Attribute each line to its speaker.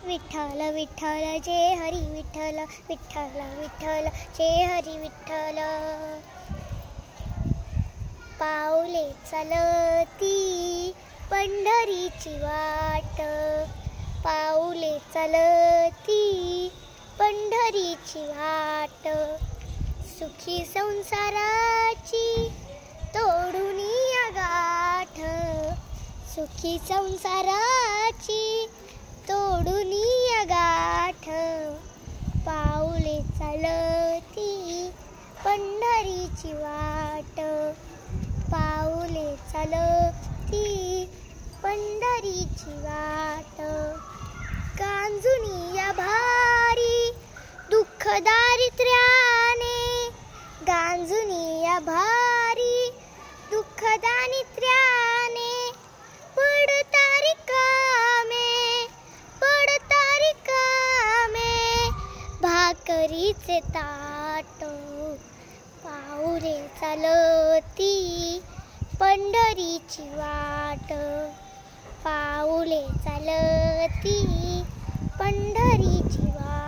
Speaker 1: विठ्ठल विठ्ठल जय हरी विठ्ठल विठ्ठल विठ्ठल जय हरी विठ्ठल. पाऊले चालती पंढरीची वाट, पाऊले चालती पंढरीची वाट. सुखी संसाराची तोडून या गाठ, सुखी संसाराची तोडून या गाठ. पाऊले चालती पंढरीची वाट, पाऊले चालती पंढरीची वाट. गांजुनी या भारी दुःख दारिद्र्याने, गांजुनी या भारी दुःख दारिद्र्याने. पडता रिकामे, पडता रिकामे भाकरीचे ताट. पाऊले चालती पंढरीची वाट, पाऊले चालती पंढरीची वाट.